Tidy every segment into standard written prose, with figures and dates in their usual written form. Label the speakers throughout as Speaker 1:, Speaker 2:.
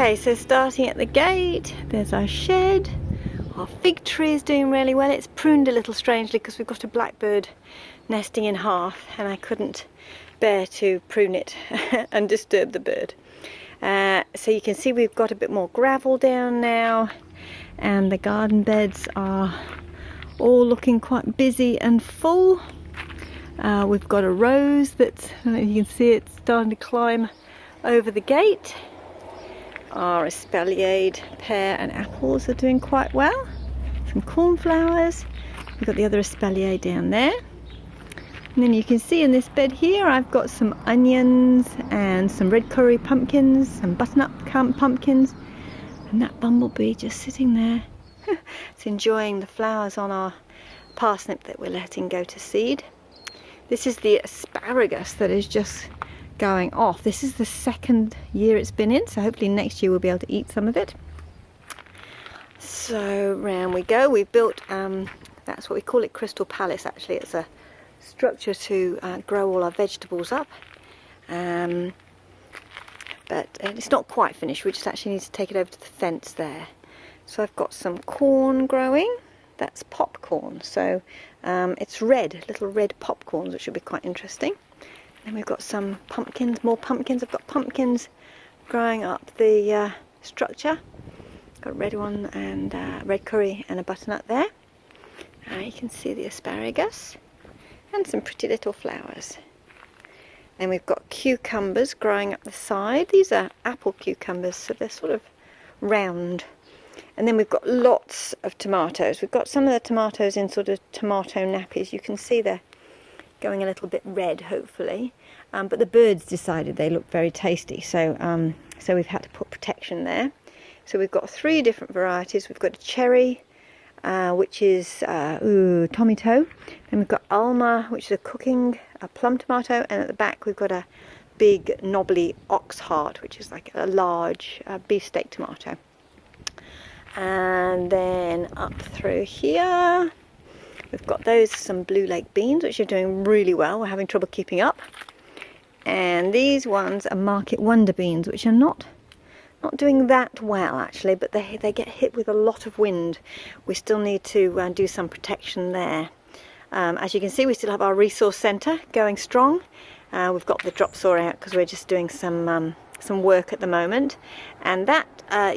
Speaker 1: Okay, so starting at the gate, there's our shed. Our fig tree is doing really well. It's pruned a little strangely because we've got a blackbird nesting in half and I couldn't bear to prune it and disturb the bird. So you can see we've got a bit more gravel down now, and the garden beds are all looking quite busy and full. We've got a rose that's, I don't know if you can see it, starting to climb over the gate. Our espaliered pear and apples are doing quite well. Some cornflowers. We've got the other espalier down there. And then you can see in this bed here I've got some onions and some red curry pumpkins, some butternut pumpkins, and that bumblebee just sitting there. It's enjoying the flowers on our parsnip that we're letting go to seed. This is the asparagus that is just going off. This is the second year it's been in, so hopefully next year we'll be able to eat some of it. So round we go. We've built, that's what we call it, Crystal Palace actually. It's a structure to grow all our vegetables up, but it's not quite finished. We just actually need to take it over to the fence there. So I've got some corn growing. That's popcorn, so it's red, little red popcorns, which will be quite interesting. Then we've got some pumpkins, more pumpkins. I've got pumpkins growing up the structure. Got a red one and red curry and a butternut there. You can see the asparagus and some pretty little flowers. Then we've got cucumbers growing up the side. These are apple cucumbers, so they're sort of round. And then we've got lots of tomatoes. We've got some of the tomatoes in sort of tomato nappies. You can see they're going a little bit red, hopefully. But the birds decided they looked very tasty, so so we've had to put protection there. So we've got 3 different varieties. We've got a cherry, which is tomato. Then we've got Alma, which is a plum tomato, and at the back we've got a big knobbly ox heart, which is like a large beefsteak tomato. And then up through here we've got some blue lake beans, which are doing really well. We're having trouble keeping up. And these ones are market wonder beans, which are not doing that well actually, but they get hit with a lot of wind. We still need to do some protection there. As you can see, we still have our resource centre going strong. We've got the drop saw out because we're just doing some work at the moment, and that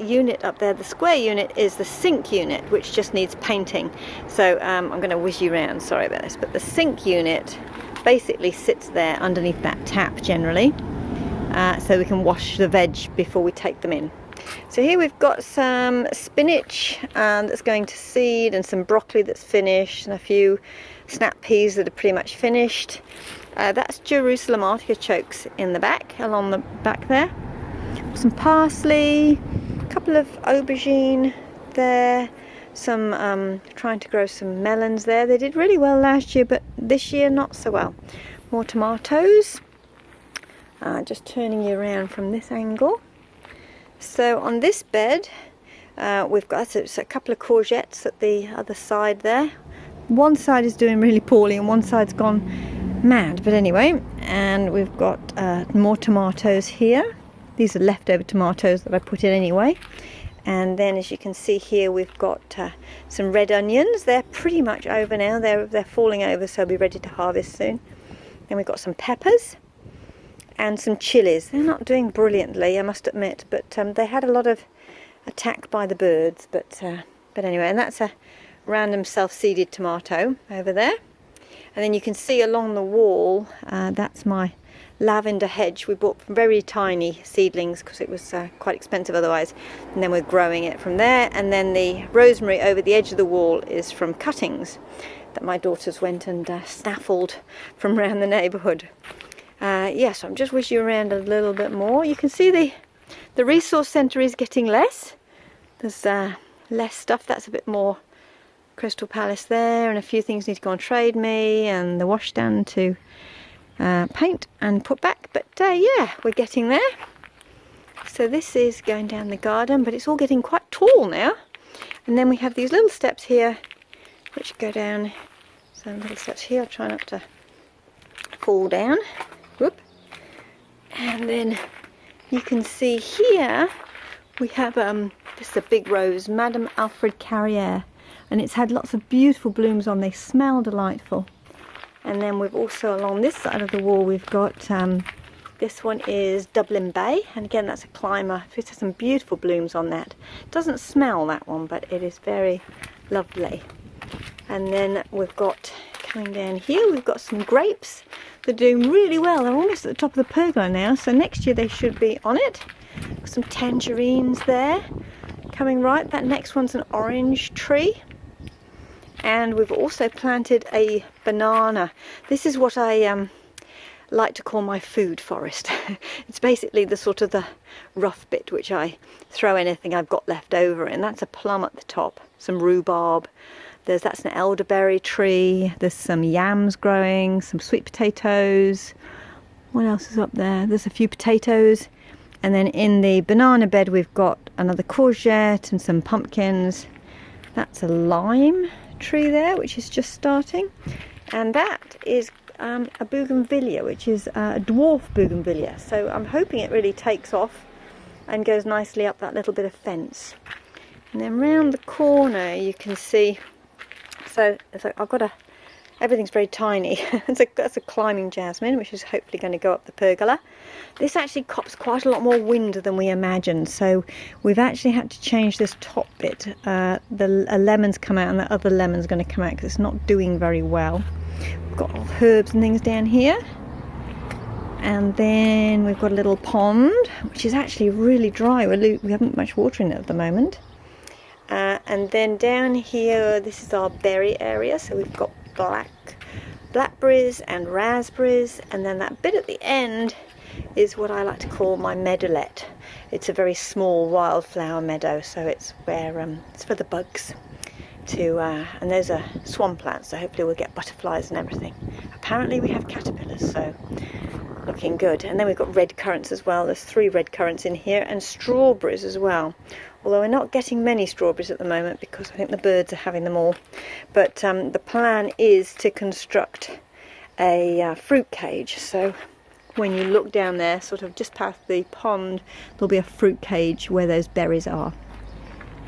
Speaker 1: unit up there, the square unit, is the sink unit, which just needs painting. So I'm going to whiz you around, sorry about this, but the sink unit basically sits there underneath that tap generally, so we can wash the veg before we take them in. So here we've got some spinach that's going to seed, and some broccoli that's finished, and a few snap peas that are pretty much finished. That's Jerusalem artichokes in the back, along the back there. Some parsley, a couple of aubergine there, some trying to grow some melons there. They did really well last year, but this year not so well. More tomatoes. Just turning you around from this angle. So on this bed, we've got a couple of courgettes at the other side there. One side is doing really poorly and one side's gone mad, but anyway. And we've got more tomatoes here. These are leftover tomatoes that I put in anyway. And then, as you can see here, we've got some red onions. They're pretty much over now. They're falling over, so I'll be ready to harvest soon. Then we've got some peppers and some chilies. They're not doing brilliantly, I must admit, but they had a lot of attack by the birds. But anyway, and that's a random self-seeded tomato over there. And then you can see along the wall, that's my lavender hedge. We bought very tiny seedlings because it was quite expensive otherwise, and then we're growing it from there. And then the rosemary over the edge of the wall is from cuttings that my daughters went and snaffled from around the neighbourhood. Yes, I'm just wishing you around a little bit more. You can see the resource centre is getting less. There's less stuff. That's a bit more Crystal Palace there, and a few things need to go on Trade Me, and the washstand to paint and put back. But yeah, we're getting there. So this is going down the garden, but it's all getting quite tall now. And then we have these little steps here which go down. Some little steps here. I'll try not to fall down. Whoop. And then you can see here We have, this is a big rose, Madame Alfred Carrière, and it's had lots of beautiful blooms on. They smell delightful. And then we've also, along this side of the wall, we've got, this one is Dublin Bay, and again that's a climber. It has some beautiful blooms on that. It doesn't smell, that one, but it is very lovely. And then we've got, coming down here, we've got some grapes. They're doing really well. They're almost at the top of the pergola now, so next year they should be on it. Some tangerines there coming right. That next one's an orange tree, and we've also planted a banana. This is what I like to call my food forest. It's basically the sort of the rough bit which I throw anything I've got left over in. That's a plum at the top, some rhubarb, that's an elderberry tree, there's some yams growing, some sweet potatoes. What else is up there? There's a few potatoes. And then in the banana bed we've got another courgette and some pumpkins. That's a lime tree there, which is just starting. And that is a bougainvillea, which is a dwarf bougainvillea. So I'm hoping it really takes off and goes nicely up that little bit of fence. And then round the corner you can see, so it's like I've got everything's very tiny. That's a climbing jasmine, which is hopefully going to go up the pergola. This actually cops quite a lot more wind than we imagined, so we've actually had to change this top bit. A lemon's come out and the other lemon's going to come out because it's not doing very well. We've got all herbs and things down here. And then we've got a little pond, which is actually really dry. We haven't much water in it at the moment. And then down here, this is our berry area, so we've got blackberries and raspberries, and then that bit at the end is what I like to call my meadowlet. It's a very small wildflower meadow, so it's where it's for the bugs to and those are swan plants, so hopefully we'll get butterflies and everything. Apparently we have caterpillars, so looking good. And then we've got red currants as well. There's 3 red currants in here, and strawberries as well, although we're not getting many strawberries at the moment because I think the birds are having them all. But the plan is to construct a fruit cage, so when you look down there, sort of just past the pond, there'll be a fruit cage where those berries are.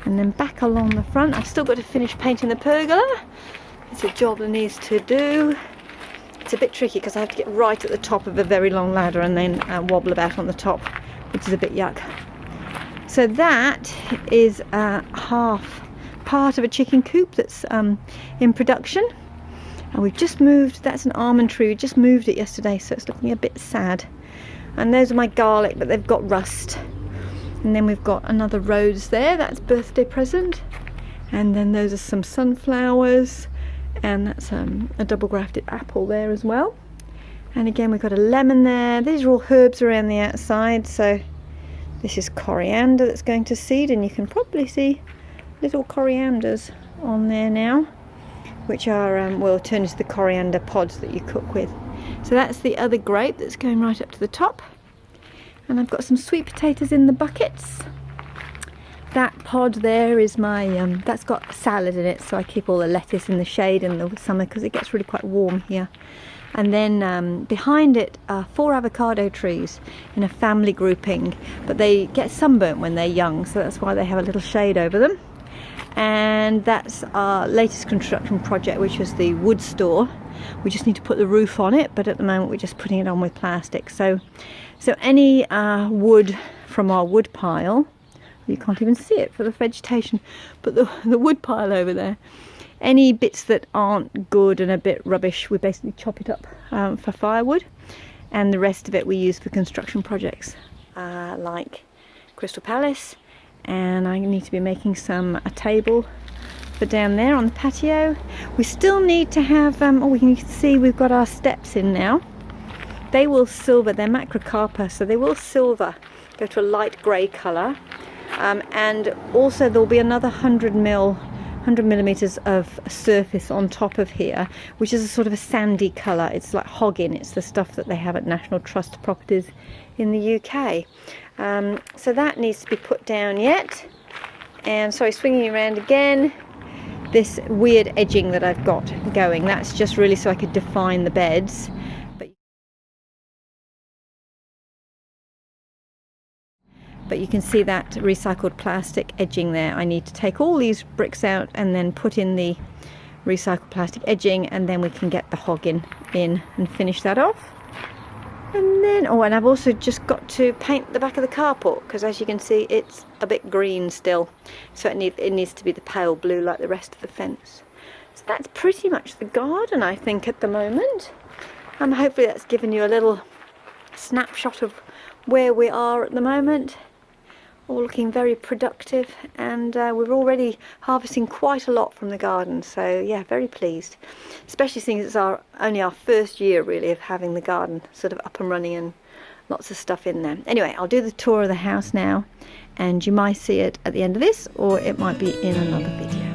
Speaker 1: And then back along the front, I've still got to finish painting the pergola. It's a job that needs to do. It's a bit tricky because I have to get right at the top of a very long ladder and then wobble about on the top, which is a bit yuck. So that is half part of a chicken coop that's in production. And we've just moved, that's an almond tree, we just moved it yesterday, so it's looking a bit sad. And those are my garlic, but they've got rust. And then we've got another rose there, that's birthday present. And then those are some sunflowers, and that's a double grafted apple there as well. And again we've got a lemon there. These are all herbs around the outside, so this is coriander that's going to seed, and you can probably see little corianders on there now, which are will turn into the coriander pods that you cook with. So that's the other grape that's going right up to the top. And I've got some sweet potatoes in the buckets. That pod there is my, that's got salad in it, so I keep all the lettuce in the shade in the summer because it gets really quite warm here. And then behind it are 4 avocado trees in a family grouping, but they get sunburnt when they're young, so that's why they have a little shade over them. And that's our latest construction project, which was the wood store. We just need to put the roof on it, but at the moment we're just putting it on with plastic. So any wood from our wood pile, you can't even see it for the vegetation, but the wood pile over there, any bits that aren't good and a bit rubbish, we basically chop it up for firewood, and the rest of it we use for construction projects like Crystal Palace. And I need to be making a table for down there on the patio. We still need to have, you can see we've got our steps in now. They will silver, they're macrocarpa, so they will silver, go to a light grey colour. And also there'll be another 100 millimetres of surface on top of here, which is a sort of a sandy colour. It's like hogging, it's the stuff that they have at National Trust properties in the UK. So that needs to be put down yet. And sorry, swinging around again, this weird edging that I've got going, that's just really so I could define the beds. but you can see that recycled plastic edging there. I need to take all these bricks out and then put in the recycled plastic edging, and then we can get the hog in and finish that off. And then, oh, and I've also just got to paint the back of the carport, because as you can see it's a bit green still, so it needs to be the pale blue like the rest of the fence. So that's pretty much the garden, I think, at the moment. And hopefully that's given you a little snapshot of where we are at the moment. All looking very productive, and we're already harvesting quite a lot from the garden, so yeah, very pleased, especially seeing it's only our first year really of having the garden sort of up and running and lots of stuff in there. Anyway, I'll do the tour of the house now, and you might see it at the end of this, or it might be in another video.